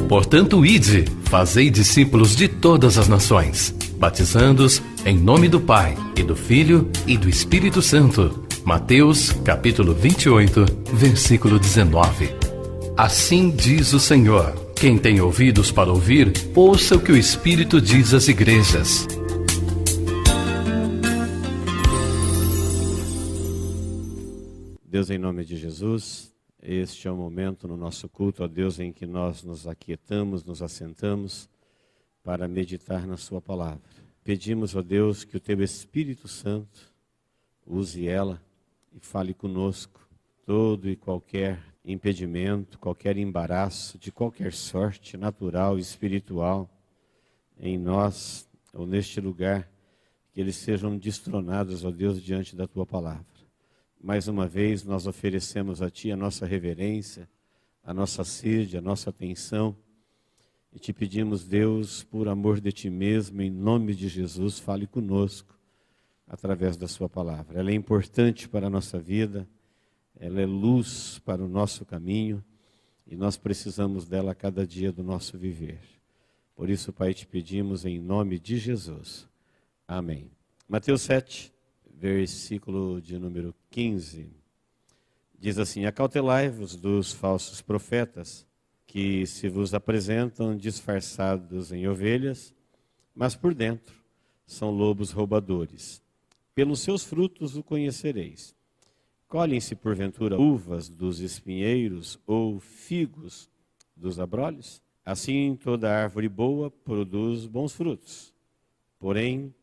Portanto, ide, fazei discípulos de todas as nações, batizando-os em nome do Pai, e do Filho, e do Espírito Santo. Mateus, capítulo 28, versículo 19. Assim diz o Senhor: quem tem ouvidos para ouvir, ouça o que o Espírito diz às igrejas. Deus, em nome de Jesus, este é o momento no nosso culto a Deus em que nós nos aquietamos, nos assentamos para meditar na sua palavra. Pedimos a Deus que o teu Espírito Santo use ela e fale conosco. Todo e qualquer impedimento, qualquer embaraço, de qualquer sorte, natural, espiritual, em nós ou neste lugar, que eles sejam destronados, ó Deus, diante da tua palavra. Mais uma vez nós oferecemos a Ti a nossa reverência, a nossa sede, a nossa atenção, e Te pedimos, Deus, por amor de Ti mesmo, em nome de Jesus, fale conosco através da Sua palavra. Ela é importante para a nossa vida, ela é luz para o nosso caminho, e nós precisamos dela a cada dia do nosso viver. Por isso, Pai, Te pedimos em nome de Jesus. Amém. Mateus 7. Versículo de número 15, diz assim: acautelai-vos dos falsos profetas, que se vos apresentam disfarçados em ovelhas, mas por dentro são lobos roubadores. Pelos seus frutos o conhecereis. Colhem-se porventura uvas dos espinheiros ou figos dos abrolhos? Assim toda árvore boa produz bons frutos, porém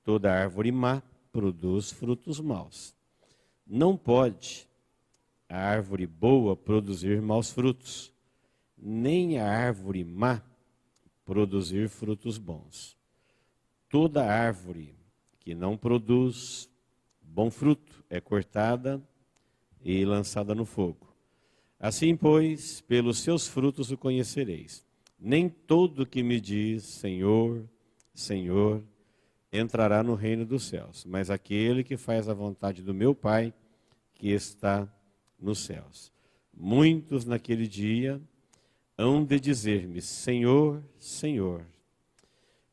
toda árvore má produz frutos maus. Não pode a árvore boa produzir maus frutos, nem a árvore má produzir frutos bons. Toda árvore que não produz bom fruto é cortada e lançada no fogo. Assim, pois, pelos seus frutos o conhecereis. Nem todo que me diz Senhor, Senhor, entrará no reino dos céus, mas aquele que faz a vontade do meu Pai, que está nos céus. Muitos naquele dia hão de dizer-me, Senhor, Senhor,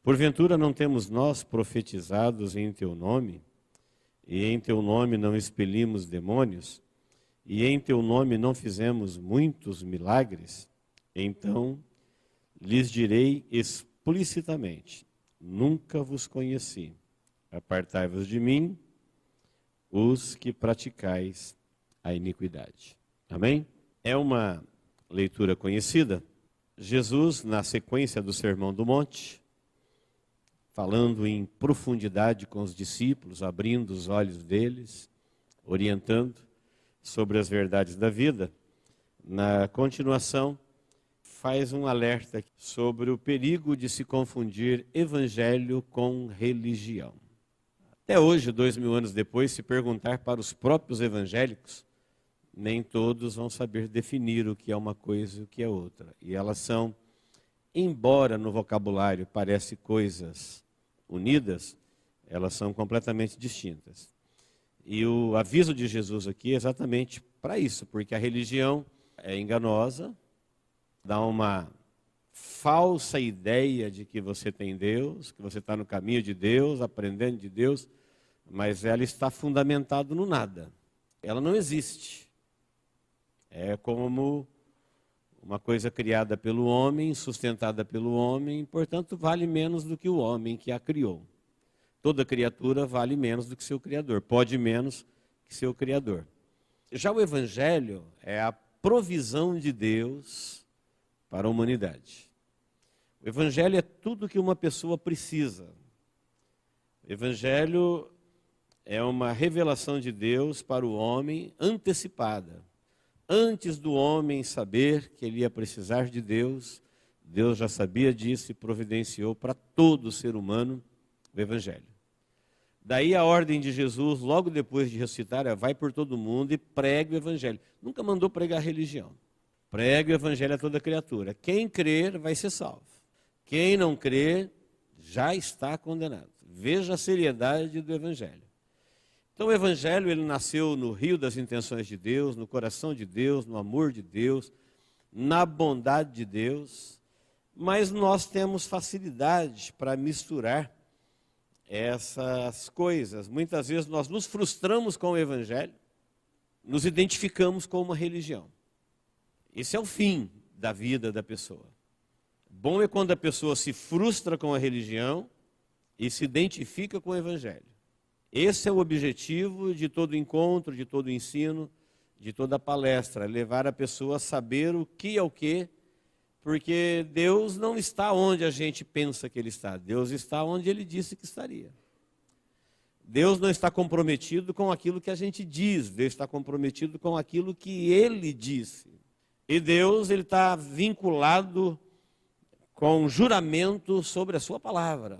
porventura não temos nós profetizados em Teu nome, e em Teu nome não expelimos demônios, e em Teu nome não fizemos muitos milagres? Então lhes direi explicitamente, nunca vos conheci. Apartai-vos de mim, os que praticais a iniquidade. Amém? É uma leitura conhecida. Jesus, na sequência do Sermão do Monte, falando em profundidade com os discípulos, abrindo os olhos deles, orientando sobre as verdades da vida, na continuação, faz um alerta sobre o perigo de se confundir evangelho com religião. Até hoje, 2000 anos depois, se perguntar para os próprios evangélicos, nem todos vão saber definir o que é uma coisa e o que é outra. E elas são, embora no vocabulário parecem coisas unidas, elas são completamente distintas. E o aviso de Jesus aqui é exatamente para isso, porque a religião é enganosa, dá uma falsa ideia de que você tem Deus, que você está no caminho de Deus, aprendendo de Deus, mas ela está fundamentada no nada. Ela não existe. É como uma coisa criada pelo homem, sustentada pelo homem, portanto vale menos do que o homem que a criou. Toda criatura vale menos do que seu Criador, pode menos que seu Criador. Já o Evangelho é a provisão de Deus para a humanidade. O Evangelho é tudo que uma pessoa precisa. O Evangelho é uma revelação de Deus para o homem antecipada. Antes do homem saber que ele ia precisar de Deus, Deus já sabia disso e providenciou para todo ser humano o Evangelho. Daí a ordem de Jesus, logo depois de ressuscitar, é vai por todo mundo e pregue o Evangelho. Nunca mandou pregar religião. Pregue o Evangelho a toda criatura. Quem crer vai ser salvo. Quem não crer já está condenado. Veja a seriedade do Evangelho. Então o Evangelho, ele nasceu no rio das intenções de Deus, no coração de Deus, no amor de Deus, na bondade de Deus, mas nós temos facilidade para misturar essas coisas. Muitas vezes nós nos frustramos com o Evangelho, nos identificamos com uma religião. Esse é o fim da vida da pessoa. Bom é quando a pessoa se frustra com a religião e se identifica com o Evangelho. Esse é o objetivo de todo encontro, de todo ensino, de toda palestra, levar a pessoa a saber o que é o que, porque Deus não está onde a gente pensa que Ele está, Deus está onde Ele disse que estaria. Deus não está comprometido com aquilo que a gente diz, Deus está comprometido com aquilo que Ele disse. E Deus, Ele está vinculado com juramento sobre a sua palavra,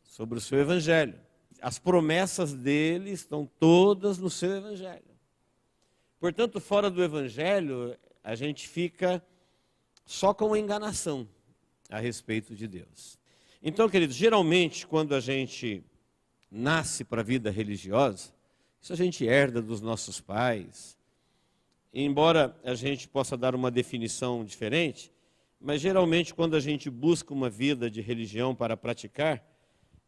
sobre o seu Evangelho. As promessas dele estão todas no seu Evangelho. Portanto, fora do Evangelho, a gente fica só com a enganação a respeito de Deus. Então, queridos, geralmente, quando a gente nasce para a vida religiosa, isso a gente herda dos nossos pais. Embora a gente possa dar uma definição diferente, mas geralmente quando a gente busca uma vida de religião para praticar,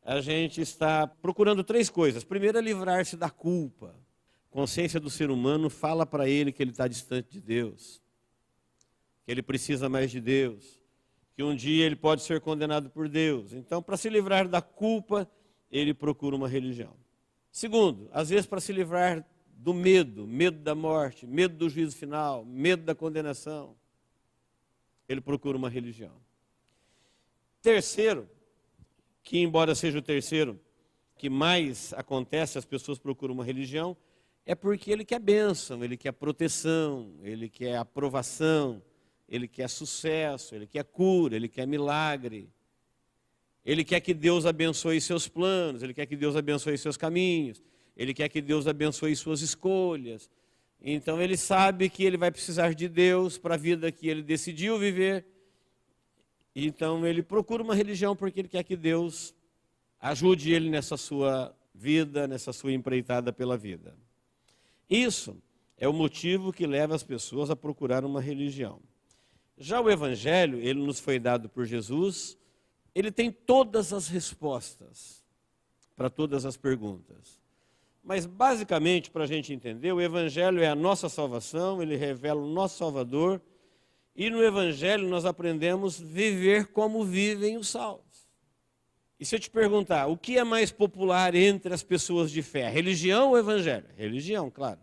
a gente está procurando três coisas. Primeiro é livrar-se da culpa. A consciência do ser humano fala para ele que ele está distante de Deus, que ele precisa mais de Deus, que um dia ele pode ser condenado por Deus. Então, para se livrar da culpa, ele procura uma religião. Segundo, às vezes para se livrar do medo, medo da morte, medo do juízo final, medo da condenação, ele procura uma religião. Terceiro, que embora seja o terceiro que mais acontece, as pessoas procuram uma religião, é porque ele quer bênção, ele quer proteção, ele quer aprovação, ele quer sucesso, ele quer cura, ele quer milagre. Ele quer que Deus abençoe seus planos, ele quer que Deus abençoe seus caminhos, ele quer que Deus abençoe suas escolhas. Então ele sabe que ele vai precisar de Deus para a vida que ele decidiu viver. Então ele procura uma religião porque ele quer que Deus ajude ele nessa sua vida, nessa sua empreitada pela vida. Isso é o motivo que leva as pessoas a procurar uma religião. Já o Evangelho, ele nos foi dado por Jesus, ele tem todas as respostas para todas as perguntas. Mas basicamente, para a gente entender, o Evangelho é a nossa salvação, ele revela o nosso Salvador, e no Evangelho nós aprendemos a viver como vivem os salvos. E se eu te perguntar, o que é mais popular entre as pessoas de fé? Religião ou Evangelho? Religião, claro.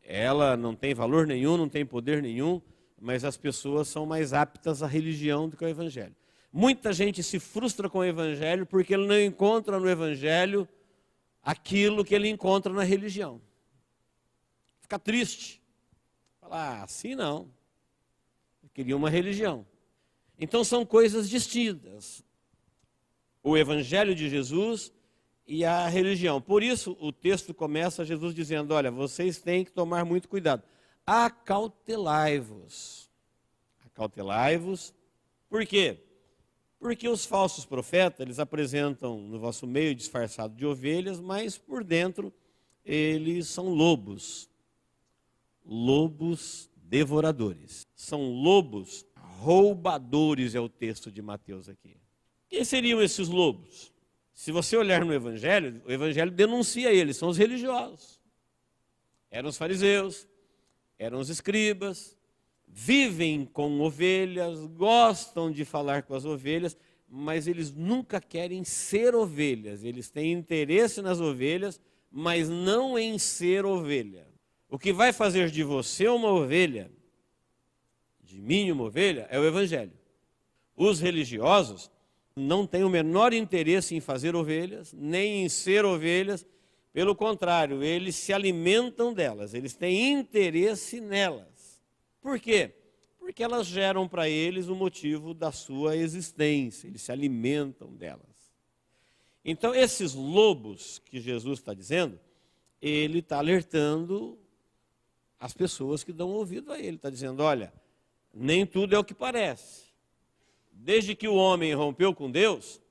Ela não tem valor nenhum, não tem poder nenhum, mas as pessoas são mais aptas à religião do que ao Evangelho. Muita gente se frustra com o Evangelho porque ele não encontra no Evangelho aquilo que ele encontra na religião. Fica triste. Fala, assim não. Eu queria uma religião. Então são coisas distintas. O Evangelho de Jesus e a religião. Por isso o texto começa Jesus dizendo, olha, vocês têm que tomar muito cuidado. Acautelai-vos. Acautelai-vos. Por quê? Porque os falsos profetas, eles apresentam no vosso meio disfarçado de ovelhas, mas por dentro eles são lobos. Lobos devoradores. São lobos roubadores, é o texto de Mateus aqui. Quem seriam esses lobos? Se você olhar no Evangelho, o Evangelho denuncia eles, são os religiosos. Eram os fariseus, eram os escribas, vivem com ovelhas, gostam de falar com as ovelhas, mas eles nunca querem ser ovelhas. Eles têm interesse nas ovelhas, mas não em ser ovelha. O que vai fazer de você uma ovelha, de mim uma ovelha, é o Evangelho. Os religiosos não têm o menor interesse em fazer ovelhas, nem em ser ovelhas. Pelo contrário, eles se alimentam delas, eles têm interesse nelas. Por quê? Porque elas geram para eles o motivo da sua existência, eles se alimentam delas. Então, esses lobos que Jesus está dizendo, ele está alertando as pessoas que dão ouvido a ele. Está dizendo, olha, nem tudo é o que parece. Desde que o homem rompeu com Deus,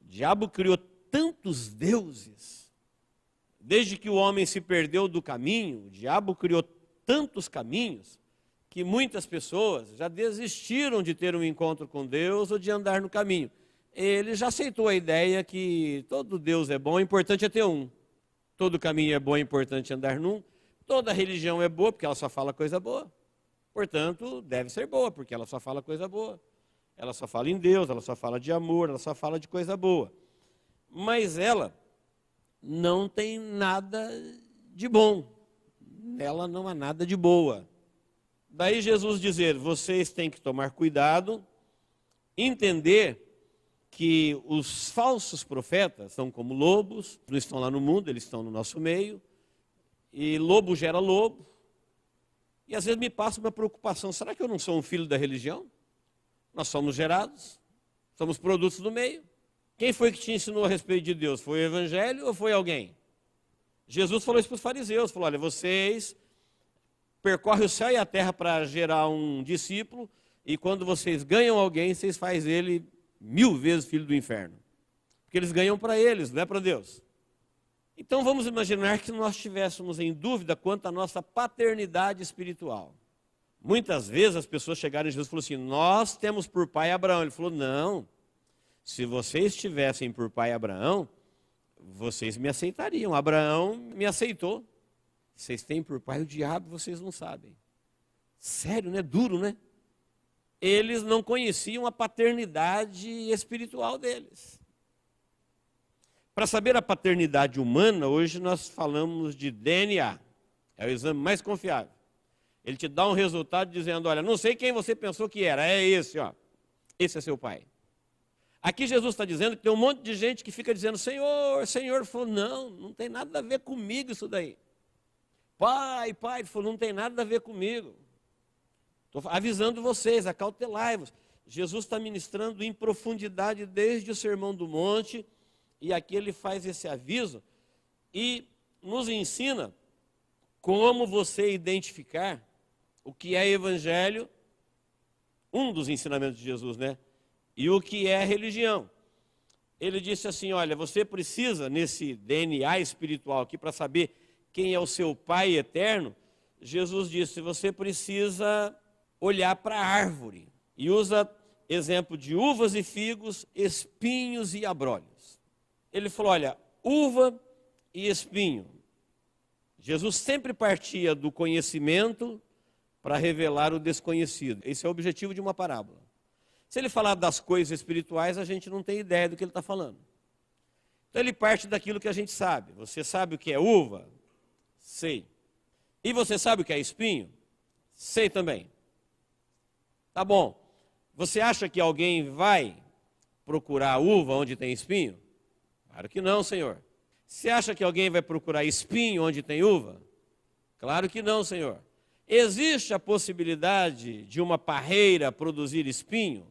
o diabo criou tantos deuses, Desde que o homem se perdeu do caminho, o diabo criou tantos caminhos que muitas pessoas já desistiram de ter um encontro com Deus ou de andar no caminho. Ele já aceitou a ideia que todo Deus é bom, o importante é ter um. Todo caminho é bom, o importante é andar num. Toda religião é boa, porque ela só fala coisa boa. Portanto, deve ser boa, porque ela só fala coisa boa. Ela só fala em Deus, ela só fala de amor, ela só fala de coisa boa. Mas ela não tem nada de bom. Nela não há nada de boa. Daí Jesus dizer, vocês têm que tomar cuidado, entender que os falsos profetas são como lobos, não estão lá no mundo, eles estão no nosso meio, e lobo gera lobo. E às vezes me passa uma preocupação, será que eu não sou um filho da religião? Nós somos gerados, somos produtos do meio. Quem foi que te ensinou a respeito de Deus? Foi o Evangelho ou foi alguém? Jesus falou isso para os fariseus, falou, olha, vocês percorrem o céu e a terra para gerar um discípulo, e quando vocês ganham alguém, vocês fazem ele 1000 vezes filho do inferno. Porque eles ganham para eles, não é para Deus. Então vamos imaginar que nós estivéssemos em dúvida quanto à nossa paternidade espiritual. Muitas vezes as pessoas chegaram em Jesus e falaram assim, nós temos por pai Abraão. Ele falou, não, se vocês tivessem por pai Abraão, vocês me aceitariam. Abraão me aceitou. Vocês têm por pai o diabo, vocês não sabem. Sério, né? Duro, né? Eles não conheciam a paternidade espiritual deles. Para saber a paternidade humana, hoje nós falamos de DNA. É o exame mais confiável. Ele te dá um resultado dizendo, olha, não sei quem você pensou que era, é esse, ó. Esse é seu pai. Aqui Jesus está dizendo que tem um monte de gente que fica dizendo, Senhor, Senhor. Ele falou, não tem nada a ver comigo isso daí. Pai, ele falou, não tem nada a ver comigo. Estou avisando vocês, acautelai-vos. Jesus está ministrando em profundidade desde o Sermão do Monte, e aqui ele faz esse aviso e nos ensina como você identificar o que é evangelho, um dos ensinamentos de Jesus, né? E o que é religião. Ele disse assim, olha, você precisa, nesse DNA espiritual aqui, para saber quem é o seu Pai eterno, Jesus disse, você precisa olhar para a árvore. E usa exemplo de uvas e figos, espinhos e abrolhos. Ele falou, olha, uva e espinho. Jesus sempre partia do conhecimento para revelar o desconhecido. Esse é o objetivo de uma parábola. Se ele falar das coisas espirituais, a gente não tem ideia do que ele está falando. Então ele parte daquilo que a gente sabe. Você sabe o que é uva? Sei. E você sabe o que é espinho? Sei também. Tá bom. Você acha que alguém vai procurar uva onde tem espinho? Claro que não, Senhor. Você acha que alguém vai procurar espinho onde tem uva? Claro que não, Senhor. Existe a possibilidade de uma parreira produzir espinho?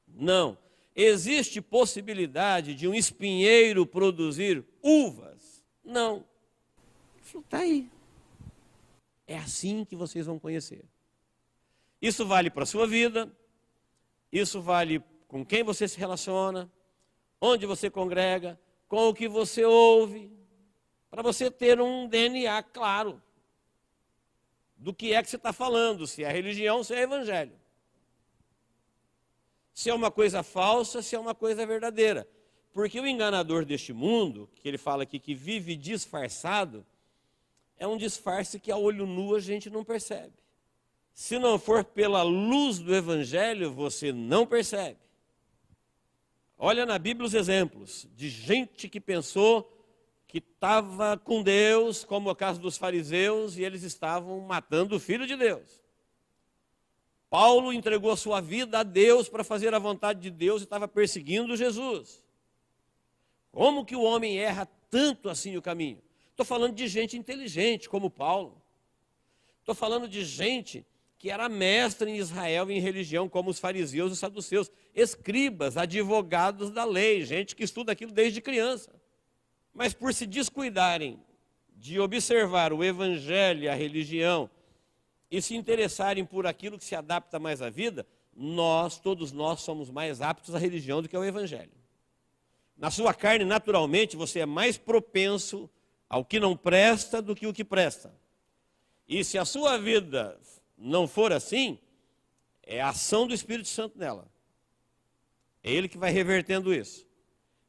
Não. Existe possibilidade de um espinheiro produzir uvas? Não. Ele falou, está aí. É assim que vocês vão conhecer. Isso vale para a sua vida, isso vale com quem você se relaciona, onde você congrega, com o que você ouve, para você ter um DNA claro do que é que você está falando, se é religião, se é evangelho. Se é uma coisa falsa, se é uma coisa verdadeira. Porque o enganador deste mundo, que ele fala aqui que vive disfarçado, é um disfarce que a olho nu a gente não percebe. Se não for pela luz do evangelho, você não percebe. Olha na Bíblia os exemplos de gente que pensou que estava com Deus, como o caso dos fariseus, e eles estavam matando o Filho de Deus. Paulo entregou a sua vida a Deus para fazer a vontade de Deus e estava perseguindo Jesus. Como que o homem erra tanto assim o caminho? Estou falando de gente inteligente, como Paulo. Estou falando de gente que era mestre em Israel em religião, como os fariseus e os saduceus, escribas, advogados da lei, gente que estuda aquilo desde criança. Mas por se descuidarem de observar o evangelho e a religião e se interessarem por aquilo que se adapta mais à vida, todos nós somos mais aptos à religião do que ao evangelho. Na sua carne, naturalmente, você é mais propenso ao que não presta do que o que presta. E se a sua vida não for assim, é a ação do Espírito Santo nela. É Ele que vai revertendo isso.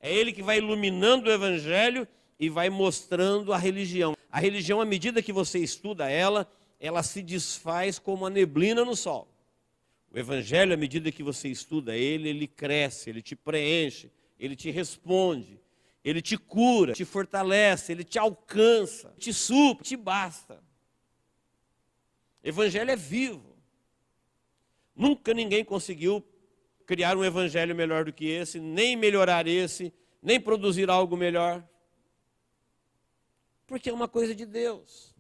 É Ele que vai iluminando o Evangelho e vai mostrando a religião. A religião, à medida que você estuda ela se desfaz como a neblina no sol. O Evangelho, à medida que você estuda ele cresce, ele te preenche, ele te responde, ele te cura, te fortalece, ele te alcança, te supre, te basta. O Evangelho é vivo. Nunca ninguém conseguiu criar um Evangelho melhor do que esse, nem melhorar esse, nem produzir algo melhor. Porque é uma coisa de Deus.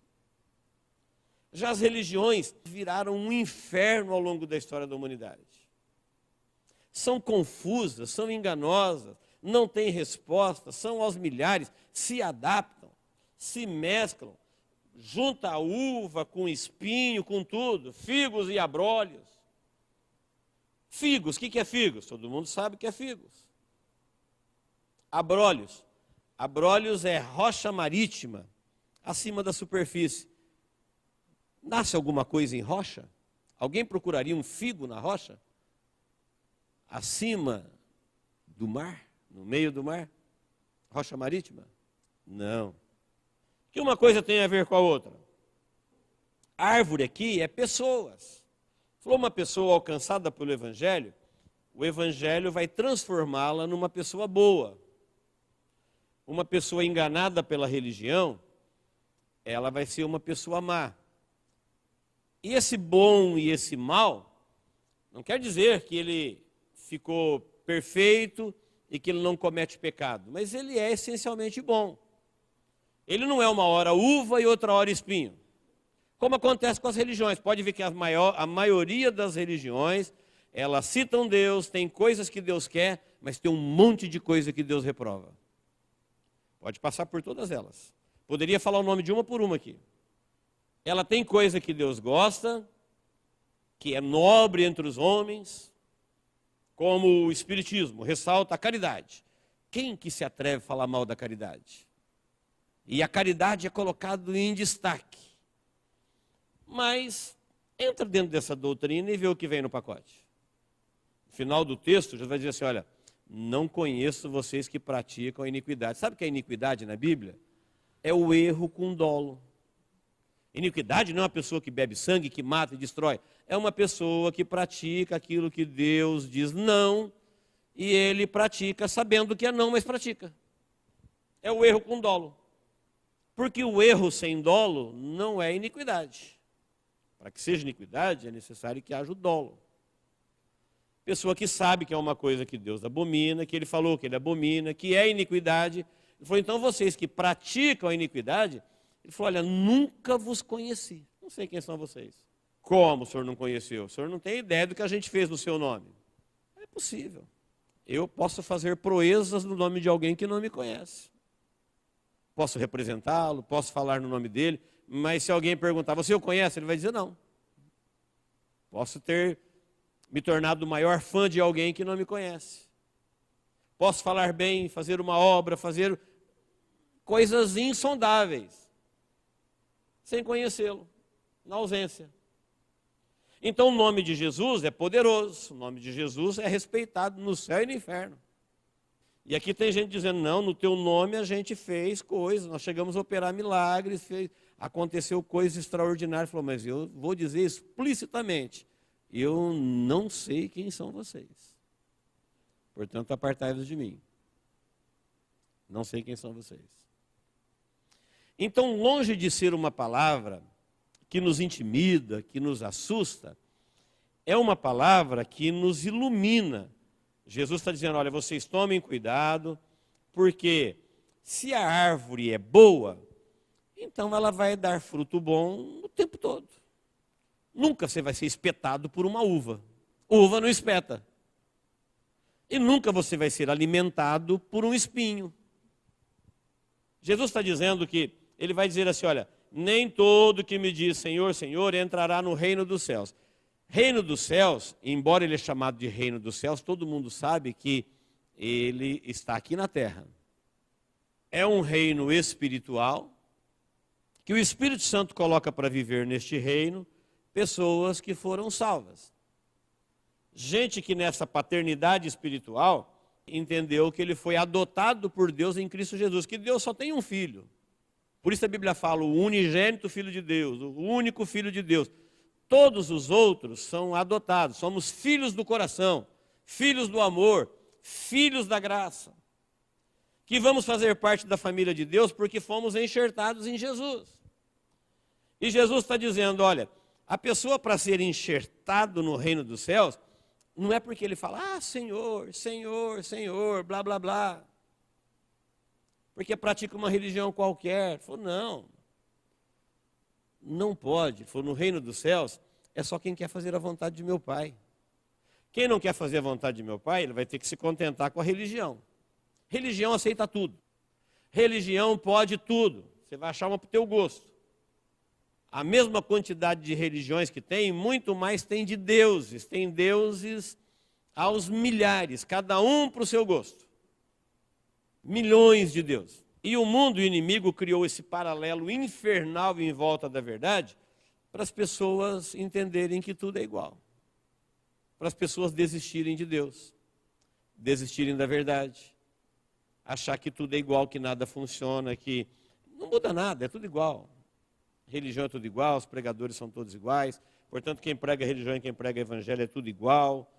Já as religiões viraram um inferno ao longo da história da humanidade. São confusas, são enganosas, não têm resposta, são aos milhares, se adaptam, se mesclam, junta a uva com espinho, com tudo, figos e abrolhos. Figos, o que é figos? Todo mundo sabe que é figos. Abrolhos. Abrolhos é rocha marítima, acima da superfície. Nasce alguma coisa em rocha? Alguém procuraria um figo na rocha? Acima do mar? No meio do mar? Rocha marítima? Não. O que uma coisa tem a ver com a outra? Árvore aqui é pessoas. Falou uma pessoa alcançada pelo Evangelho, o Evangelho vai transformá-la numa pessoa boa. Uma pessoa enganada pela religião, ela vai ser uma pessoa má. E esse bom e esse mal, não quer dizer que ele ficou perfeito e que ele não comete pecado, mas ele é essencialmente bom. Ele não é uma hora uva e outra hora espinho. Como acontece com as religiões. Pode ver que a maioria das religiões, elas citam Deus, tem coisas que Deus quer, mas tem um monte de coisa que Deus reprova. Pode passar por todas elas. Poderia falar o nome de uma por uma aqui. Ela tem coisa que Deus gosta, que é nobre entre os homens, como o Espiritismo, ressalta a caridade. Quem que se atreve a falar mal da caridade? E a caridade é colocada em destaque. Mas entra dentro dessa doutrina e vê o que vem no pacote. No final do texto, Jesus vai dizer assim, olha, não conheço vocês que praticam a iniquidade. Sabe o que é iniquidade na Bíblia? É o erro com dolo. Iniquidade não é uma pessoa que bebe sangue, que mata e destrói. É uma pessoa que pratica aquilo que Deus diz não, e ele pratica sabendo que é não, mas pratica. É o erro com dolo. Porque o erro sem dolo não é iniquidade. Para que seja iniquidade, é necessário que haja o dolo. Pessoa que sabe que é uma coisa que Deus abomina, que ele falou que ele abomina, que é iniquidade. Ele falou, então vocês que praticam a iniquidade, ele falou, olha, nunca vos conheci. Não sei quem são vocês. Como o senhor não conheceu? O senhor não tem ideia do que a gente fez no seu nome. É possível. Eu posso fazer proezas no nome de alguém que não me conhece. Posso representá-lo, posso falar no nome dele, mas se alguém perguntar, você o conhece? Ele vai dizer não. Posso ter me tornado o maior fã de alguém que não me conhece. Posso falar bem, fazer uma obra, fazer coisas insondáveis, sem conhecê-lo, na ausência. Então o nome de Jesus é poderoso, o nome de Jesus é respeitado no céu e no inferno. E aqui tem gente dizendo, não, no teu nome a gente fez coisas, nós chegamos a operar milagres, aconteceu coisas extraordinárias. Falou, mas eu vou dizer explicitamente, eu não sei quem são vocês. Portanto, apartai-vos de mim. Não sei quem são vocês. Então, longe de ser uma palavra que nos intimida, que nos assusta, é uma palavra que nos ilumina. Jesus está dizendo, olha, vocês tomem cuidado, porque se a árvore é boa, então ela vai dar fruto bom o tempo todo. Nunca você vai ser espetado por uma uva. Uva não espeta. E nunca você vai ser alimentado por um espinho. Jesus está dizendo que, ele vai dizer assim, olha, nem todo que me diz Senhor, Senhor, entrará no reino dos céus. Reino dos céus, embora ele é chamado de reino dos céus, todo mundo sabe que ele está aqui na terra. é um reino espiritual, que o Espírito Santo coloca para viver neste reino pessoas que foram salvas. Gente que nessa paternidade espiritual entendeu que ele foi adotado por Deus em Cristo Jesus, que Deus só tem um filho. Por isso a Bíblia fala o unigênito Filho de Deus, o único Filho de Deus. Todos os outros são adotados, somos filhos do coração, filhos do amor, filhos da graça, que vamos fazer parte da família de Deus porque fomos enxertados em Jesus. E Jesus está dizendo, olha, a pessoa para ser enxertado no reino dos céus, não é porque ele fala, Senhor, Senhor, Senhor, blá, blá, blá, porque pratica uma religião qualquer. Ele falou, não pode. Ele falou, no reino dos céus é só quem quer fazer a vontade de meu Pai. Quem não quer fazer a vontade de meu Pai, ele vai ter que se contentar com a religião. Religião aceita tudo. Religião pode tudo. Você vai achar uma para o teu gosto. A mesma quantidade de religiões que tem, muito mais tem de deuses. Tem deuses aos milhares, cada um para o seu gosto. Milhões de deuses. E o mundo, o inimigo, criou esse paralelo infernal em volta da verdade para as pessoas entenderem que tudo é igual. Para as pessoas desistirem de Deus, desistirem da verdade, achar que tudo é igual, que nada funciona, que não muda nada, é tudo igual. Religião é tudo igual, os pregadores são todos iguais, portanto quem prega religião e quem prega evangelho é tudo igual,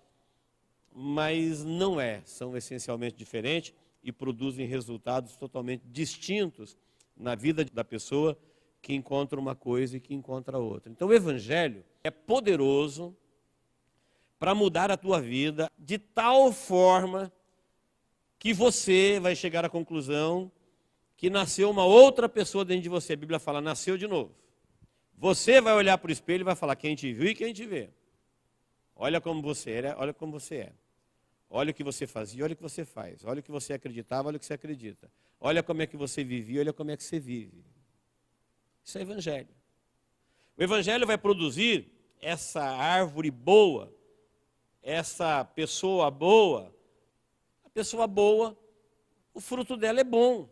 mas não é, são essencialmente diferentes e produzem resultados totalmente distintos na vida da pessoa que encontra uma coisa e que encontra outra. Então o evangelho é poderoso para mudar a tua vida de tal forma que você vai chegar à conclusão que nasceu uma outra pessoa dentro de você. A Bíblia fala, nasceu de novo. Você vai olhar para o espelho e vai falar, quem te viu e quem te vê. Olha como você era, olha como você é. Olha o que você fazia, olha o que você faz. Olha o que você acreditava, olha o que você acredita. Olha como é que você vivia, olha como é que você vive. Isso é evangelho. O evangelho vai produzir essa árvore boa, essa pessoa boa. A pessoa boa, o fruto dela é bom.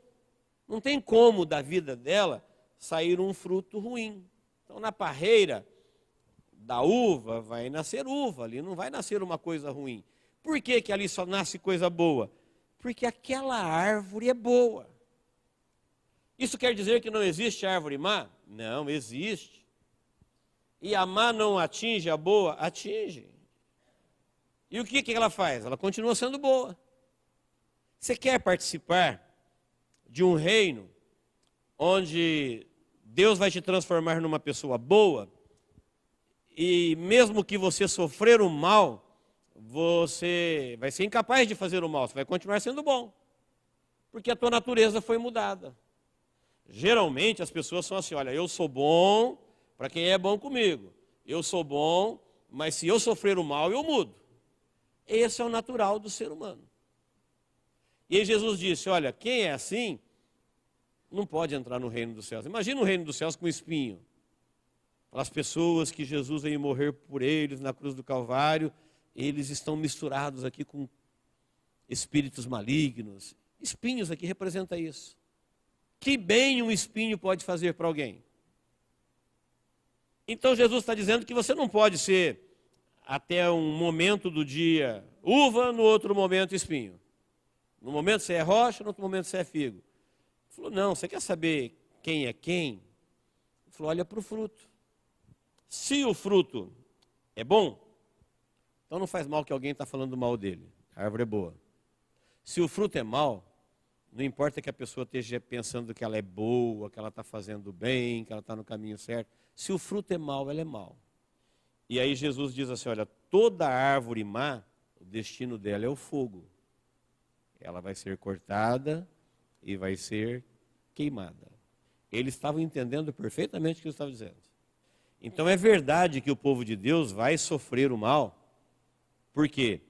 Não tem como da vida dela sair um fruto ruim. Então na parreira da uva vai nascer uva, ali não vai nascer uma coisa ruim. Por que que ali só nasce coisa boa? Porque aquela árvore é boa. Isso quer dizer que não existe árvore má? Não, existe. E a má não atinge a boa? Atinge. E o que que ela faz? Ela continua sendo boa. Você quer participar de um reino onde Deus vai te transformar numa pessoa boa e mesmo que você sofrer o mal, você vai ser incapaz de fazer o mal, você vai continuar sendo bom, porque a tua natureza foi mudada. Geralmente as pessoas são assim, olha, eu sou bom para quem é bom comigo, eu sou bom, mas se eu sofrer o mal, eu mudo. Esse é o natural do ser humano. E aí Jesus disse, olha, quem é assim, não pode entrar no reino dos céus. Imagina o reino dos céus com espinho. As pessoas que Jesus veio morrer por eles na cruz do Calvário, eles estão misturados aqui com espíritos malignos. Espinhos aqui representa isso. Que bem um espinho pode fazer para alguém? Então Jesus está dizendo que você não pode ser até um momento do dia uva, no outro momento espinho. No momento você é rocha, no outro momento você é figo. Ele falou, não, você quer saber quem é quem? Ele falou, olha para o fruto. Se o fruto é bom, então não faz mal que alguém está falando mal dele. A árvore é boa. Se o fruto é mau, não importa que a pessoa esteja pensando que ela é boa, que ela está fazendo bem, que ela está no caminho certo. Se o fruto é mau, ela é mau. E aí Jesus diz assim, olha, toda árvore má, o destino dela é o fogo. Ela vai ser cortada e vai ser queimada. Eles estavam entendendo perfeitamente o que ele estava dizendo. Então é verdade que o povo de Deus vai sofrer o mal, porque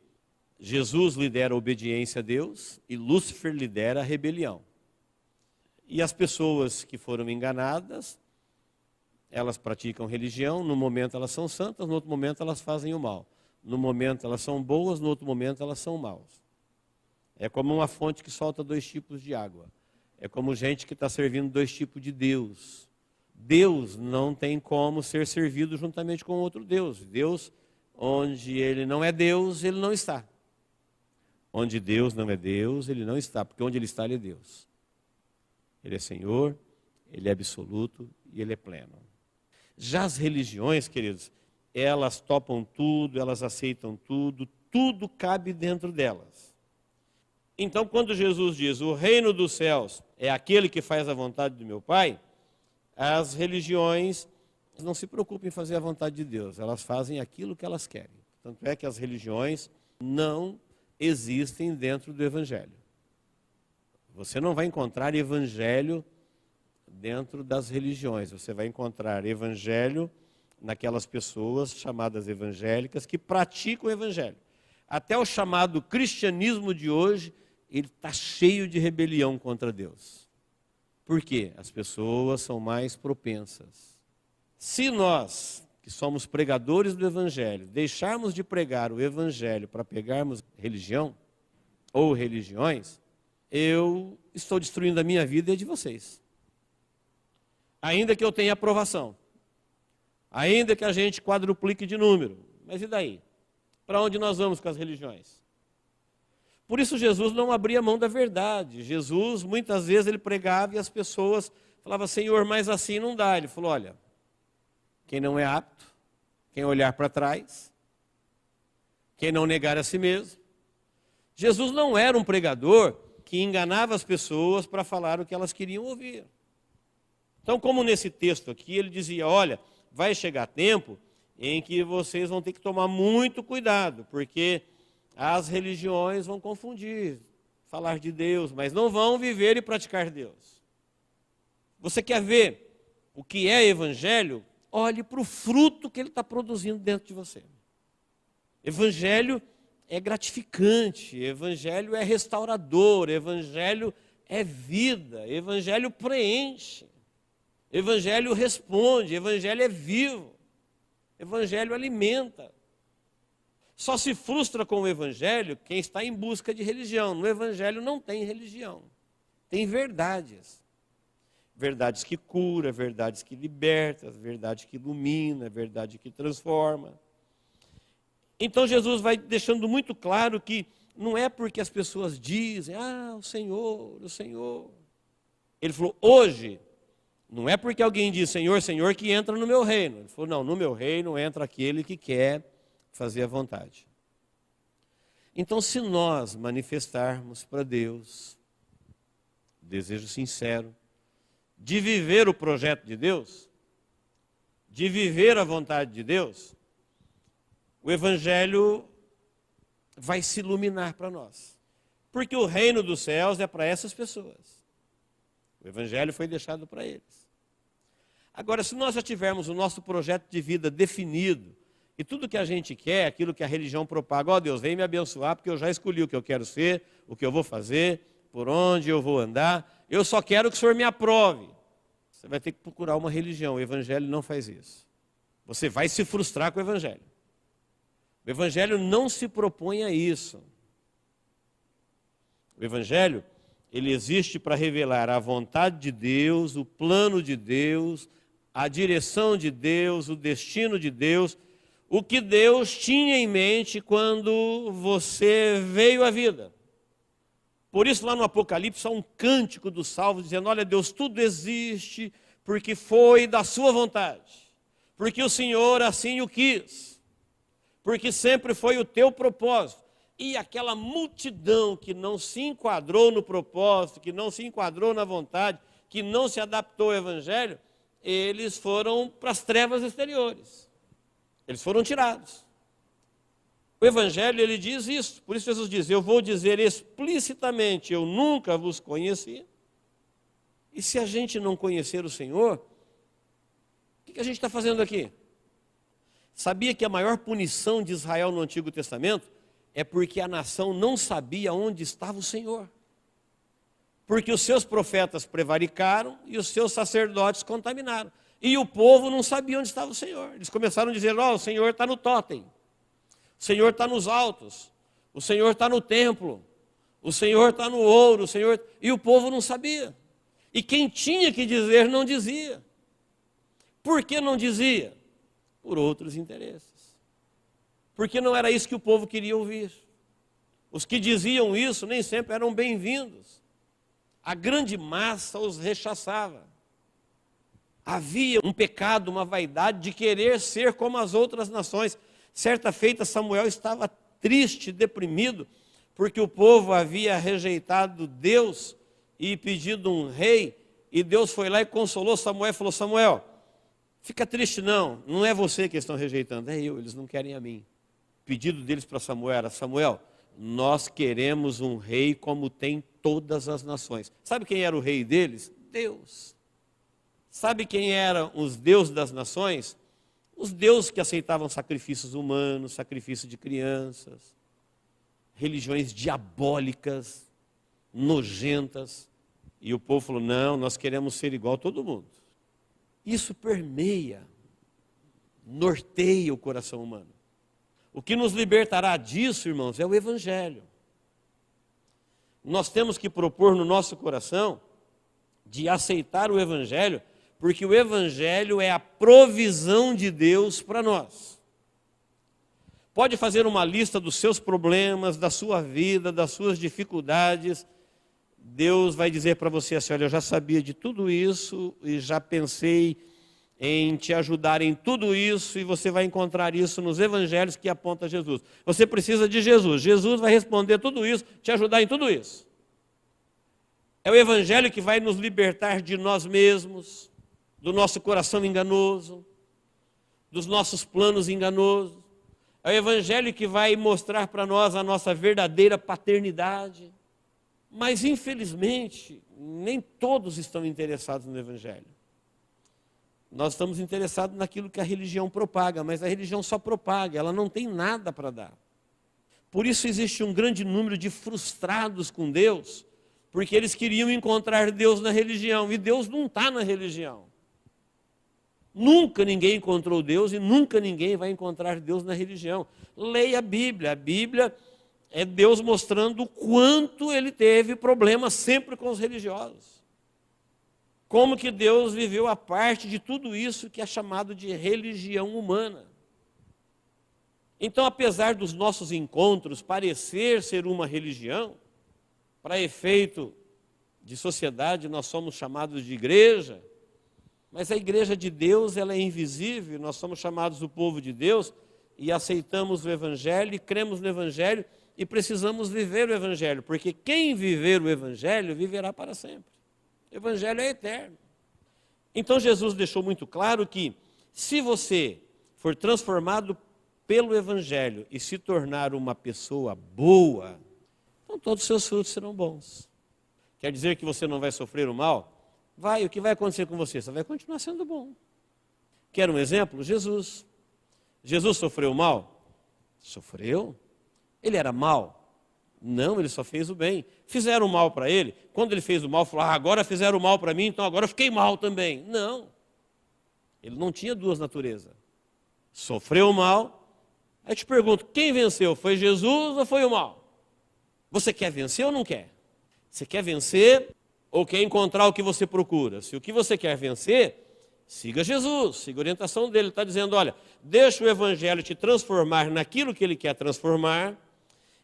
Jesus lidera a obediência a Deus e Lúcifer lidera a rebelião. E as pessoas que foram enganadas, elas praticam religião, no momento elas são santas, no outro momento elas fazem o mal. No momento elas são boas, no outro momento elas são maus. É como uma fonte que solta 2 tipos de água. É como gente que está servindo dois tipos de Deus. Deus não tem como ser servido juntamente com outro Deus. Deus, onde ele não é Deus, ele não está. Onde Deus não é Deus, ele não está, porque onde ele está, ele é Deus. Ele é Senhor, ele é absoluto e ele é pleno. Já as religiões, queridos, elas topam tudo, elas aceitam tudo, tudo cabe dentro delas. Então, quando Jesus diz, o reino dos céus é aquele que faz a vontade do meu Pai, as religiões não se preocupam em fazer a vontade de Deus, elas fazem aquilo que elas querem. Tanto é que as religiões não existem dentro do Evangelho. Você não vai encontrar Evangelho dentro das religiões, você vai encontrar Evangelho naquelas pessoas chamadas evangélicas que praticam o Evangelho. Até o chamado cristianismo de hoje, ele está cheio de rebelião contra Deus. Por quê? As pessoas são mais propensas. Se nós, que somos pregadores do Evangelho, deixarmos de pregar o Evangelho para pegarmos religião ou religiões, eu estou destruindo a minha vida e a de vocês. Ainda que eu tenha aprovação, ainda que a gente quadruplique de número, mas e daí? Para onde nós vamos com as religiões? Por isso Jesus não abria mão da verdade. Jesus, muitas vezes, ele pregava e as pessoas falavam, Senhor, mas assim não dá. Ele falou, olha, quem não é apto, quem olhar para trás, quem não negar a si mesmo. Jesus não era um pregador que enganava as pessoas para falar o que elas queriam ouvir. Então, como nesse texto aqui, ele dizia, olha, vai chegar tempo em que vocês vão ter que tomar muito cuidado, porque as religiões vão confundir, falar de Deus, mas não vão viver e praticar Deus. Você quer ver o que é evangelho? Olhe para o fruto que ele está produzindo dentro de você. Evangelho é gratificante, evangelho é restaurador, evangelho é vida, evangelho preenche, evangelho responde, evangelho é vivo, evangelho alimenta. Só se frustra com o evangelho quem está em busca de religião. No evangelho não tem religião, tem verdades. Verdades que cura, verdades que liberta, verdade que ilumina, verdade que transforma. Então Jesus vai deixando muito claro que não é porque as pessoas dizem, o Senhor, o Senhor. Ele falou, hoje, não é porque alguém diz Senhor, Senhor, que entra no meu reino. Ele falou, não, no meu reino entra aquele que quer fazer a vontade. Então, se nós manifestarmos para Deus o desejo sincero de viver o projeto de Deus, de viver a vontade de Deus, o Evangelho vai se iluminar para nós. Porque o reino dos céus é para essas pessoas. O Evangelho foi deixado para eles. Agora, se nós já tivermos o nosso projeto de vida definido, e tudo que a gente quer, aquilo que a religião propaga, Deus, vem me abençoar, porque eu já escolhi o que eu quero ser, o que eu vou fazer, por onde eu vou andar, eu só quero que o Senhor me aprove. Você vai ter que procurar uma religião, o Evangelho não faz isso. Você vai se frustrar com o Evangelho. O Evangelho não se propõe a isso. O Evangelho, ele existe para revelar a vontade de Deus, o plano de Deus, a direção de Deus, o destino de Deus, o que Deus tinha em mente quando você veio à vida. Por isso lá no Apocalipse há um cântico dos salvos dizendo, olha Deus, tudo existe porque foi da sua vontade, porque o Senhor assim o quis, porque sempre foi o teu propósito. E aquela multidão que não se enquadrou no propósito, que não se enquadrou na vontade, que não se adaptou ao Evangelho, eles foram para as trevas exteriores. Eles foram tirados. O Evangelho, ele diz isso. Por isso Jesus diz, eu vou dizer explicitamente, eu nunca vos conheci. E se a gente não conhecer o Senhor, o que a gente está fazendo aqui? Sabia que a maior punição de Israel no Antigo Testamento é porque a nação não sabia onde estava o Senhor. Porque os seus profetas prevaricaram e os seus sacerdotes contaminaram. E o povo não sabia onde estava o Senhor. Eles começaram a dizer, o Senhor está no tótem, o Senhor está nos altos, o Senhor está no templo, o Senhor está no ouro, o Senhor... E o povo não sabia. E quem tinha que dizer não dizia. Por que não dizia? Por outros interesses. Porque não era isso que o povo queria ouvir. Os que diziam isso nem sempre eram bem-vindos. A grande massa os rechaçava. Havia um pecado, uma vaidade de querer ser como as outras nações. Certa feita, Samuel estava triste, deprimido, porque o povo havia rejeitado Deus e pedido um rei, e Deus foi lá e consolou Samuel e falou: Samuel, fica triste não é você que estão rejeitando, é eu, eles não querem a mim. O pedido deles para Samuel era: Samuel, nós queremos um rei como tem todas as nações. Sabe quem era o rei deles? Deus. Sabe quem eram os deuses das nações? Os deuses que aceitavam sacrifícios humanos, sacrifício de crianças, religiões diabólicas, nojentas. E o povo falou: não, nós queremos ser igual a todo mundo. Isso permeia, norteia o coração humano. O que nos libertará disso, irmãos, é o Evangelho. Nós temos que propor no nosso coração de aceitar o Evangelho, porque o Evangelho é a provisão de Deus para nós. Pode fazer uma lista dos seus problemas, da sua vida, das suas dificuldades. Deus vai dizer para você assim: olha, eu já sabia de tudo isso e já pensei em te ajudar em tudo isso, e você vai encontrar isso nos evangelhos que apontam a Jesus. Você precisa de Jesus. Jesus vai responder tudo isso, te ajudar em tudo isso. É o evangelho que vai nos libertar de nós mesmos, do nosso coração enganoso, dos nossos planos enganosos. É o evangelho que vai mostrar para nós a nossa verdadeira paternidade. Mas, infelizmente, nem todos estão interessados no evangelho. Nós estamos interessados naquilo que a religião propaga, mas a religião só propaga, ela não tem nada para dar. Por isso existe um grande número de frustrados com Deus, porque eles queriam encontrar Deus na religião, e Deus não está na religião. Nunca ninguém encontrou Deus e nunca ninguém vai encontrar Deus na religião. Leia a Bíblia é Deus mostrando o quanto ele teve problemas sempre com os religiosos. Como que Deus viveu a parte de tudo isso que é chamado de religião humana. Então, apesar dos nossos encontros parecer ser uma religião, para efeito de sociedade nós somos chamados de igreja, mas a igreja de Deus ela é invisível, nós somos chamados o povo de Deus e aceitamos o Evangelho e cremos no Evangelho e precisamos viver o Evangelho, porque quem viver o Evangelho viverá para sempre. O Evangelho é eterno. Então Jesus deixou muito claro que se você for transformado pelo Evangelho e se tornar uma pessoa boa, então todos os seus frutos serão bons. Quer dizer que você não vai sofrer o mal? Vai, o que vai acontecer com você? Você vai continuar sendo bom. Quer um exemplo? Jesus. Jesus sofreu o mal? Sofreu. Ele era mau? Não, ele só fez o bem. Fizeram o mal para ele. Quando ele fez o mal, falou: agora fizeram o mal para mim, então agora eu fiquei mal também. Não. Ele não tinha duas naturezas. Sofreu o mal. Aí eu te pergunto, quem venceu? Foi Jesus ou foi o mal? Você quer vencer ou não quer? Você quer vencer ou quer encontrar o que você procura? Se o que você quer vencer, siga Jesus, siga a orientação dele. Ele está dizendo: olha, deixa o Evangelho te transformar naquilo que ele quer transformar,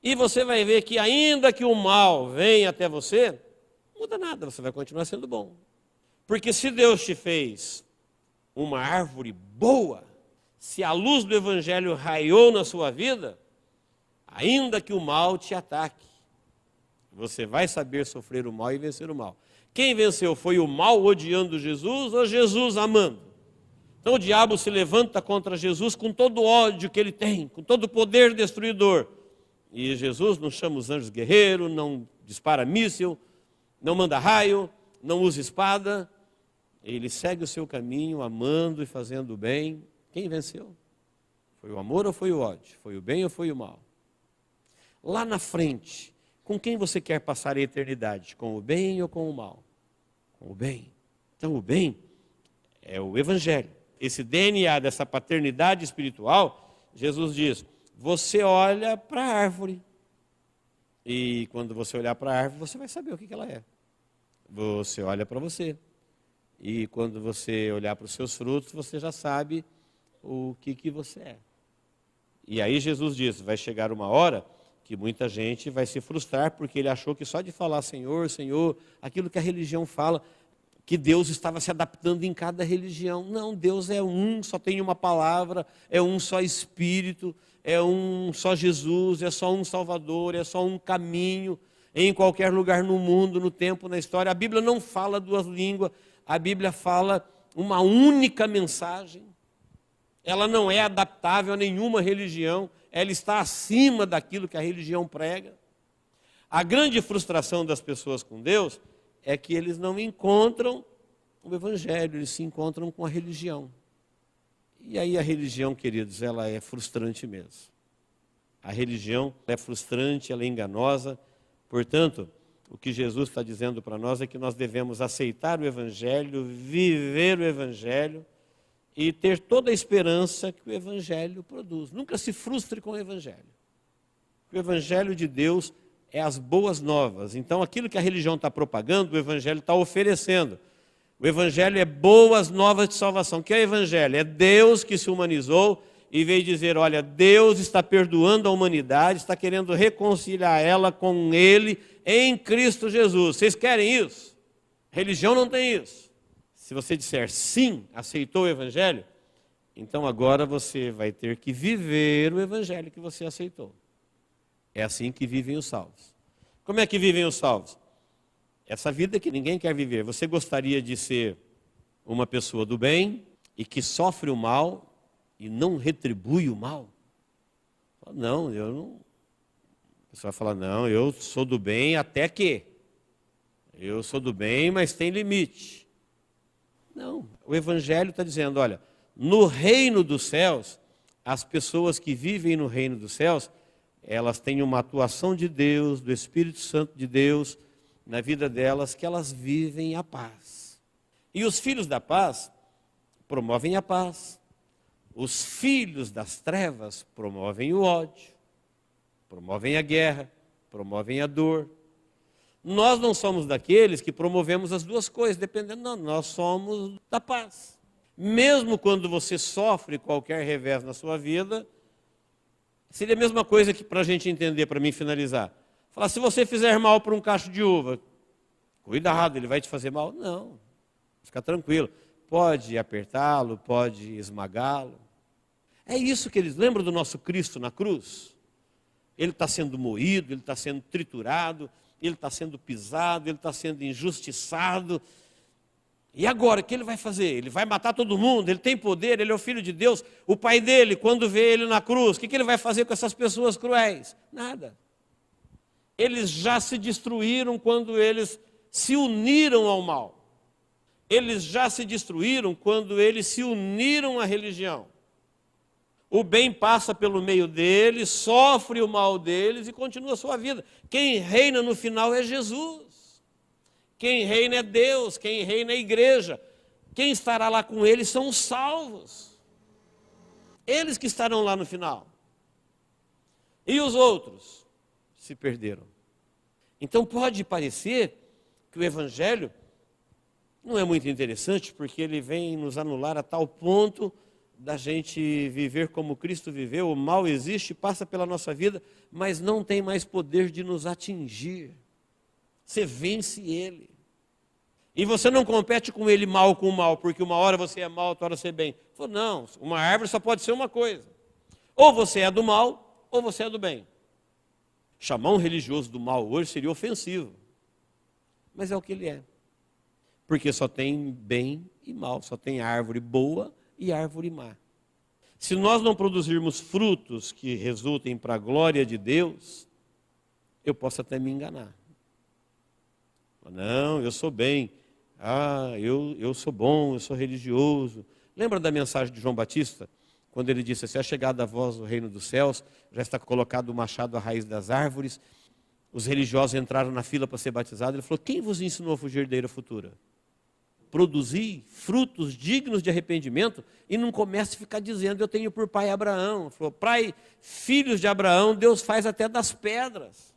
e você vai ver que ainda que o mal venha até você, não muda nada, você vai continuar sendo bom. Porque se Deus te fez uma árvore boa, se a luz do Evangelho raiou na sua vida, ainda que o mal te ataque, você vai saber sofrer o mal e vencer o mal. Quem venceu foi o mal odiando Jesus ou Jesus amando? Então o diabo se levanta contra Jesus com todo o ódio que ele tem, com todo o poder destruidor. E Jesus não chama os anjos guerreiros, não dispara míssil, não manda raio, não usa espada. Ele segue o seu caminho, amando e fazendo o bem. Quem venceu? Foi o amor ou foi o ódio? Foi o bem ou foi o mal? Lá na frente, com quem você quer passar a eternidade? Com o bem ou com o mal? Com o bem. Então o bem é o Evangelho. Esse DNA dessa paternidade espiritual, Jesus diz: você olha para a árvore. E quando você olhar para a árvore, você vai saber o que ela é. Você olha para você. E quando você olhar para os seus frutos, você já sabe o que você é. E aí Jesus diz, vai chegar uma hora que muita gente vai se frustrar, porque ele achou que só de falar Senhor, Senhor, aquilo que a religião fala, que Deus estava se adaptando em cada religião. Não, Deus é um, só tem uma palavra, é um só Espírito, é um só Jesus, é só um Salvador, é só um caminho, em qualquer lugar no mundo, no tempo, na história. A Bíblia não fala duas línguas, a Bíblia fala uma única mensagem. Ela não é adaptável a nenhuma religião, ela está acima daquilo que a religião prega. A grande frustração das pessoas com Deus é que eles não encontram o Evangelho, eles se encontram com a religião. E aí a religião, queridos, ela é frustrante mesmo. A religião é frustrante, ela é enganosa. Portanto, o que Jesus está dizendo para nós é que nós devemos aceitar o Evangelho, viver o Evangelho e ter toda a esperança que o Evangelho produz. Nunca se frustre com o Evangelho. O Evangelho de Deus é as boas novas. Então, aquilo que a religião está propagando, o Evangelho está oferecendo. O Evangelho é boas novas de salvação. O que é o Evangelho? É Deus que se humanizou e veio dizer, olha, Deus está perdoando a humanidade, está querendo reconciliar ela com Ele em Cristo Jesus. Vocês querem isso? Religião não tem isso. Se você disser sim, aceitou o Evangelho, então agora você vai ter que viver o Evangelho que você aceitou. É assim que vivem os salvos. Como é que vivem os salvos? Essa vida que ninguém quer viver. Você gostaria de ser uma pessoa do bem e que sofre o mal e não retribui o mal? Não, eu não. A pessoa vai falar, não, eu sou do bem até que. Eu sou do bem, mas tem limite. Não, o Evangelho está dizendo, olha, no reino dos céus, as pessoas que vivem no reino dos céus, elas têm uma atuação de Deus, do Espírito Santo de Deus, na vida delas, que elas vivem a paz. E os filhos da paz promovem a paz. Os filhos das trevas promovem o ódio, promovem a guerra, promovem a dor. Nós não somos daqueles que promovemos as duas coisas, dependendo, não, nós somos da paz. Mesmo quando você sofre qualquer revés na sua vida, seria a mesma coisa que para a gente entender, para mim finalizar. Falar, se você fizer mal para um cacho de uva, cuidado, ele vai te fazer mal? Não, fica tranquilo. Pode apertá-lo, pode esmagá-lo. É isso que eles lembram do nosso Cristo na cruz? Ele está sendo moído, ele está sendo triturado, ele está sendo pisado, ele está sendo injustiçado. E agora, o que ele vai fazer? Ele vai matar todo mundo, ele tem poder, ele é o Filho de Deus. O pai dele, quando vê ele na cruz, o que ele vai fazer com essas pessoas cruéis? Nada. Eles já se destruíram quando eles se uniram ao mal. Eles já se destruíram quando eles se uniram à religião. O bem passa pelo meio deles, sofre o mal deles e continua a sua vida. Quem reina no final é Jesus. Quem reina é Deus, quem reina é a igreja. Quem estará lá com eles são os salvos. Eles que estarão lá no final. E os outros se perderam. Então pode parecer que o Evangelho não é muito interessante, porque ele vem nos anular a tal ponto da gente viver como Cristo viveu. O mal existe, passa pela nossa vida, mas não tem mais poder de nos atingir. Você vence ele. E você não compete com ele mal com o mal, porque uma hora você é mal, outra hora você é bem. Não, uma árvore só pode ser uma coisa. Ou você é do mal, ou você é do bem. Chamar um religioso do mal hoje seria ofensivo. Mas é o que ele é. Porque só tem bem e mal, só tem árvore boa e árvore má. Se nós não produzirmos frutos que resultem para a glória de Deus, eu posso até me enganar. Não, eu sou bem. Eu sou bom, eu sou religioso. Lembra da mensagem de João Batista? Quando ele disse, se é chegada a vós o reino dos céus, já está colocado o machado à raiz das árvores. Os religiosos entraram na fila para ser batizados. Ele falou, quem vos ensinou a fugir da ira futura? Produzir frutos dignos de arrependimento e não comece a ficar dizendo, eu tenho por pai Abraão. Ele falou, pai, filhos de Abraão, Deus faz até das pedras.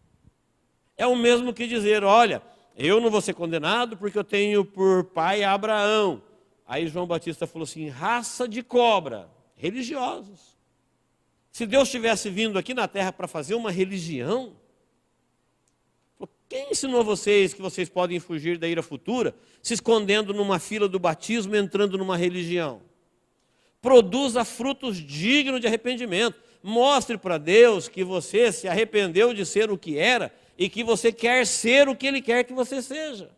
É o mesmo que dizer, olha, Eu não vou ser condenado porque eu tenho por pai Abraão. Aí João Batista falou assim, raça de cobra, religiosos. Se Deus tivesse vindo aqui na terra para fazer uma religião, quem ensinou vocês que vocês podem fugir da ira futura, se escondendo numa fila do batismo, entrando numa religião? Produza frutos dignos de arrependimento. Mostre para Deus que você se arrependeu de ser o que era e que você quer ser o que Ele quer que você seja.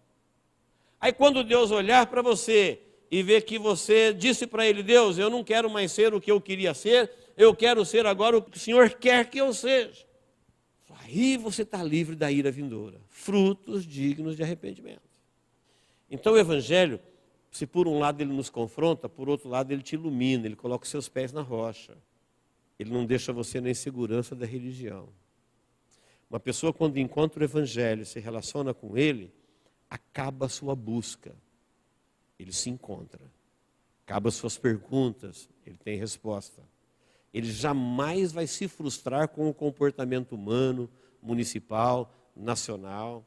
Aí quando Deus olhar para você e ver que você disse para Ele, Deus, eu não quero mais ser o que eu queria ser, eu quero ser agora o que o Senhor quer que eu seja. Aí você está livre da ira vindoura. Frutos dignos de arrependimento. Então o Evangelho, se por um lado ele nos confronta, por outro lado ele te ilumina, ele coloca os seus pés na rocha. Ele não deixa você na insegurança da religião. Uma pessoa quando encontra o Evangelho, se relaciona com ele, acaba a sua busca. Ele se encontra. Acaba as suas perguntas, ele tem resposta. Ele jamais vai se frustrar com o comportamento humano, municipal, nacional.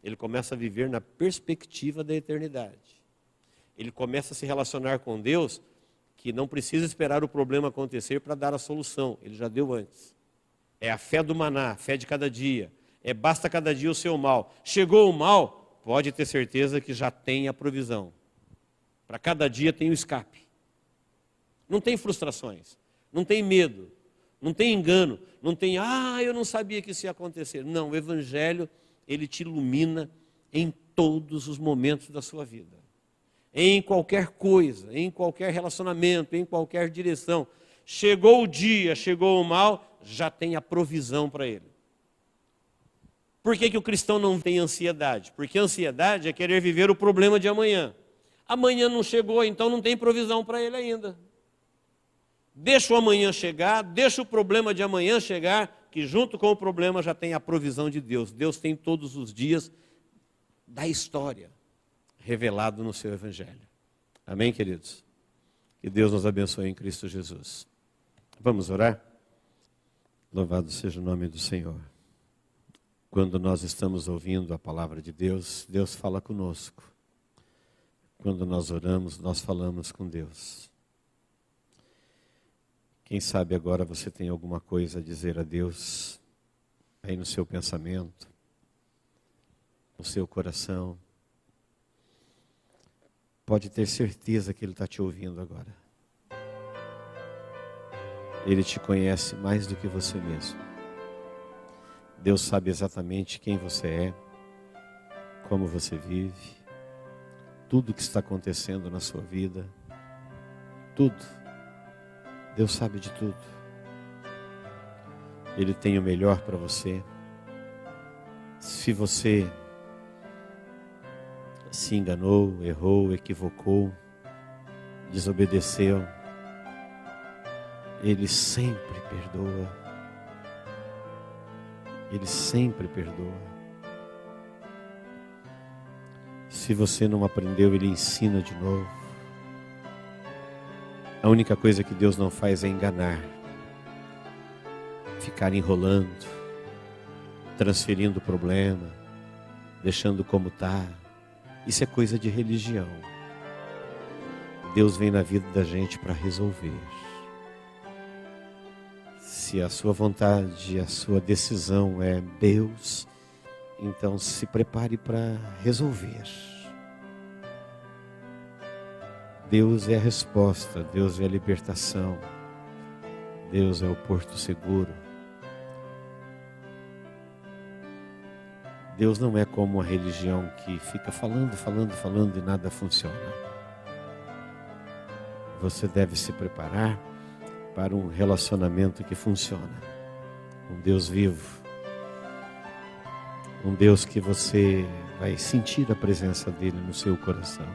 Ele começa a viver na perspectiva da eternidade. Ele começa a se relacionar com Deus, que não precisa esperar o problema acontecer para dar a solução. Ele já deu antes. É a fé do maná, a fé de cada dia. É basta cada dia o seu mal. Chegou o mal, pode ter certeza que já tem a provisão. Para cada dia tem o escape. Não tem frustrações. Não tem medo, não tem engano, não tem, eu não sabia que isso ia acontecer. Não, o Evangelho, ele te ilumina em todos os momentos da sua vida. Em qualquer coisa, em qualquer relacionamento, em qualquer direção. Chegou o dia, chegou o mal, já tem a provisão para ele. Por que o cristão não tem ansiedade? Porque a ansiedade é querer viver o problema de amanhã. Amanhã não chegou, então não tem provisão para ele ainda. Deixa o amanhã chegar, deixa o problema de amanhã chegar, que junto com o problema já tem a provisão de Deus. Deus tem todos os dias da história revelado no seu Evangelho. Amém, queridos? Que Deus nos abençoe em Cristo Jesus. Vamos orar? Louvado seja o nome do Senhor. Quando nós estamos ouvindo a palavra de Deus, Deus fala conosco. Quando nós oramos, nós falamos com Deus. Quem sabe agora você tem alguma coisa a dizer a Deus, aí no seu pensamento, no seu coração. Pode ter certeza que Ele está te ouvindo agora. Ele te conhece mais do que você mesmo. Deus sabe exatamente quem você é, como você vive, tudo o que está acontecendo na sua vida, tudo. Deus sabe de tudo. Ele tem o melhor para você. Se você se enganou, errou, equivocou, desobedeceu, Ele sempre perdoa. Ele sempre perdoa. Se você não aprendeu, Ele ensina de novo. A única coisa que Deus não faz é enganar, ficar enrolando, transferindo o problema, deixando como está. Isso é coisa de religião. Deus vem na vida da gente para resolver. Se a sua vontade, a sua decisão é Deus, então se prepare para resolver. Deus é a resposta, Deus é a libertação, Deus é o porto seguro. Deus não é como uma religião que fica falando e nada funciona. Você deve se preparar para um relacionamento que funciona. Um Deus vivo, um Deus que você vai sentir a presença dele no seu coração.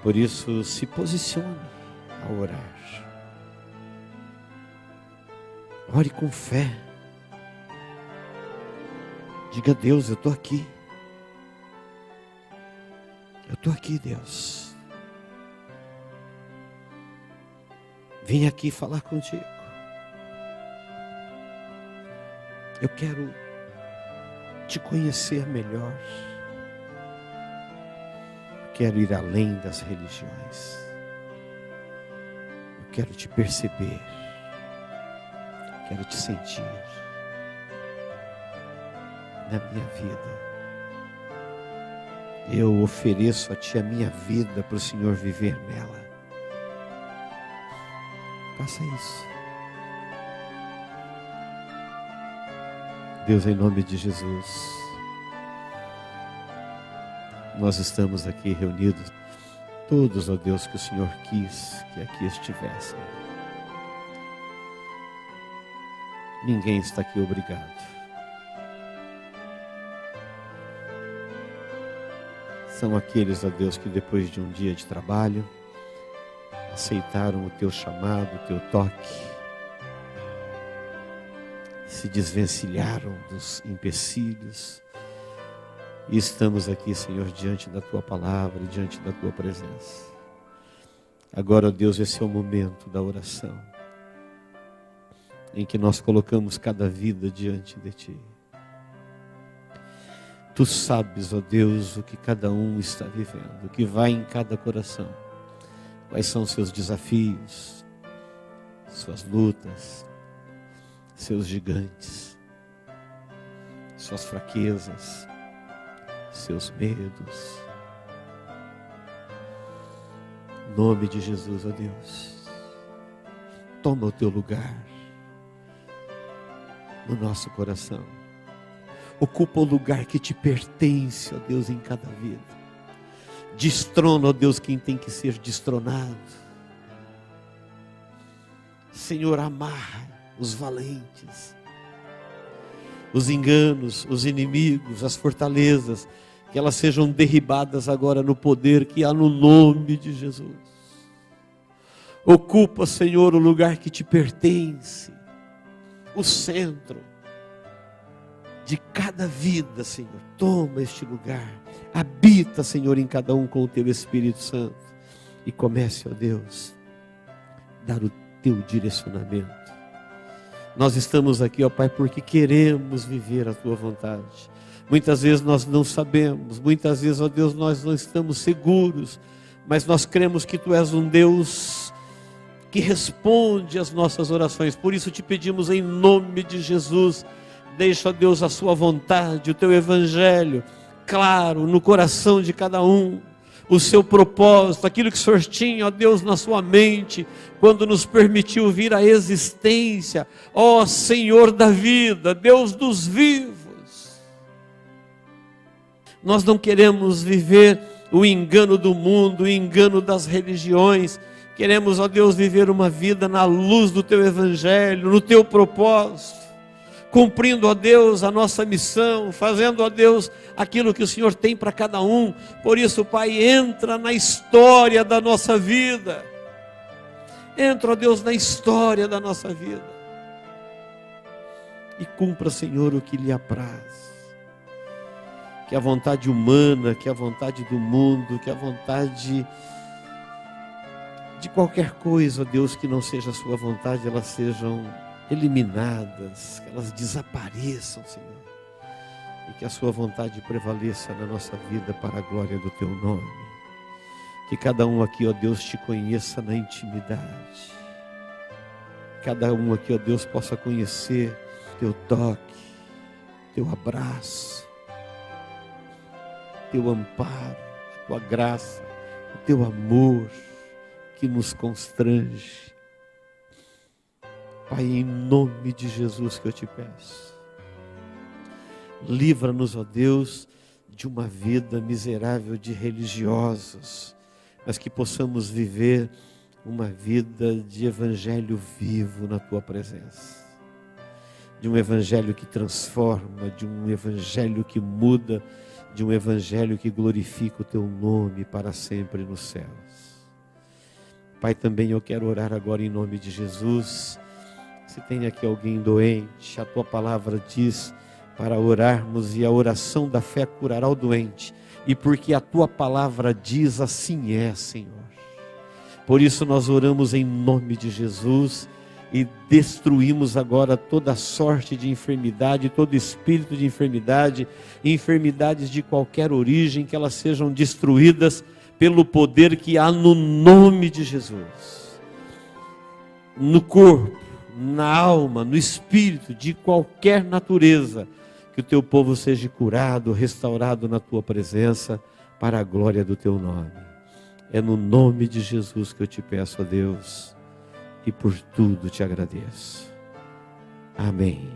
Por isso, se posicione ao orar. Ore com fé. Diga a Deus, eu estou aqui. Eu estou aqui, Deus. Vim aqui falar contigo. Eu quero te conhecer melhor. Quero ir além das religiões. Eu quero te perceber. Quero te sentir na minha vida. Eu ofereço a Ti a minha vida para o Senhor viver nela. Faça isso. Deus, em nome de Jesus, nós estamos aqui reunidos, todos, ó Deus, que o Senhor quis que aqui estivessem. Ninguém está aqui obrigado. São aqueles, ó Deus, que depois de um dia de trabalho, aceitaram o Teu chamado, o Teu toque, se desvencilharam dos empecilhos, e estamos aqui, Senhor, diante da Tua palavra e diante da Tua presença. Agora, ó Deus, esse é o momento da oração, em que nós colocamos cada vida diante de Ti. Tu sabes, ó Deus, o que cada um está vivendo, o que vai em cada coração. Quais são seus desafios, suas lutas, seus gigantes, suas fraquezas, seus medos. Em nome de Jesus, ó Deus, toma o Teu lugar no nosso coração. Ocupa o lugar que Te pertence, ó Deus, em cada vida. Destrona, ó Deus, quem tem que ser destronado. Senhor, amarra os valentes, os enganos, os inimigos, as fortalezas, que elas sejam derribadas agora no poder que há no nome de Jesus. Ocupa, Senhor, o lugar que Te pertence, o centro de cada vida, Senhor. Toma este lugar, habita, Senhor, em cada um com o Teu Espírito Santo, e comece, ó Deus, dar o Teu direcionamento. Nós estamos aqui, ó Pai, porque queremos viver a Tua vontade. Muitas vezes nós não sabemos, muitas vezes, ó Deus, nós não estamos seguros, mas nós cremos que Tu és um Deus que responde às nossas orações. Por isso te pedimos em nome de Jesus, deixa, ó Deus, a Sua vontade, o Teu Evangelho claro no coração de cada um, o seu propósito, aquilo que o Senhor tinha, ó Deus, na Sua mente, quando nos permitiu vir à existência, ó Senhor da vida, Deus dos vivos. Nós não queremos viver o engano do mundo, o engano das religiões. Queremos, ó Deus, viver uma vida na luz do Teu Evangelho, no Teu propósito, cumprindo, ó Deus, a nossa missão, fazendo, ó Deus, aquilo que o Senhor tem para cada um. Por isso, Pai, entra na história da nossa vida. Entra, ó Deus, na história da nossa vida. E cumpra, Senhor, o que lhe apraz. Que a vontade humana, que a vontade do mundo, que a vontade de qualquer coisa, ó Deus, que não seja a Sua vontade, elas sejam eliminadas, que elas desapareçam, Senhor, e que a Sua vontade prevaleça na nossa vida para a glória do Teu nome. Que cada um aqui, ó Deus, Te conheça na intimidade. Cada um aqui, ó Deus, possa conhecer Teu toque, Teu abraço, Teu amparo, a Tua graça, o Teu amor que nos constrange. Pai, em nome de Jesus que eu Te peço, livra-nos, ó Deus, de uma vida miserável de religiosos, mas que possamos viver uma vida de evangelho vivo na Tua presença, de um evangelho que transforma, de um evangelho que muda, de um evangelho que glorifica o Teu nome para sempre nos céus. Pai, também eu quero orar agora em nome de Jesus. Se tem aqui alguém doente, a Tua palavra diz para orarmos, e a oração da fé curará o doente, e porque a Tua palavra diz, assim é, Senhor. Por isso nós oramos em nome de Jesus, e destruímos agora toda sorte de enfermidade, todo espírito de enfermidade, enfermidades de qualquer origem, que elas sejam destruídas pelo poder que há no nome de Jesus. No corpo, na alma, no espírito, de qualquer natureza, que o teu povo seja curado, restaurado na tua presença, para a glória do teu nome. É no nome de Jesus que eu te peço, ó Deus, e por tudo te agradeço. Amém.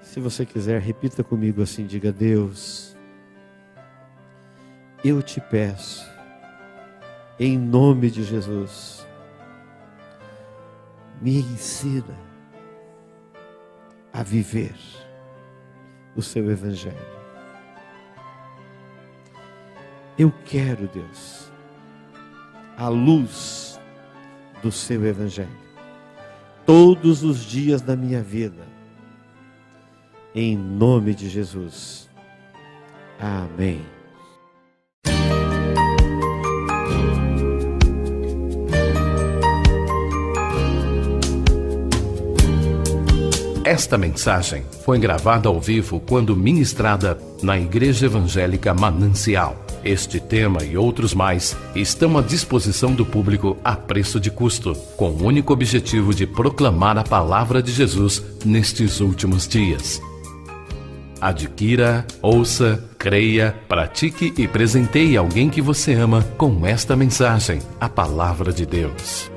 Se você quiser, repita comigo assim, diga: Deus, eu te peço, em nome de Jesus, me ensina a viver o seu evangelho. Eu quero, Deus, a luz do seu evangelho, todos os dias da minha vida, em nome de Jesus. Amém. Esta mensagem foi gravada ao vivo quando ministrada na Igreja Evangélica Manancial. Este tema e outros mais estão à disposição do público a preço de custo, com o único objetivo de proclamar a palavra de Jesus nestes últimos dias. Adquira, ouça, creia, pratique e presenteie alguém que você ama com esta mensagem, a palavra de Deus.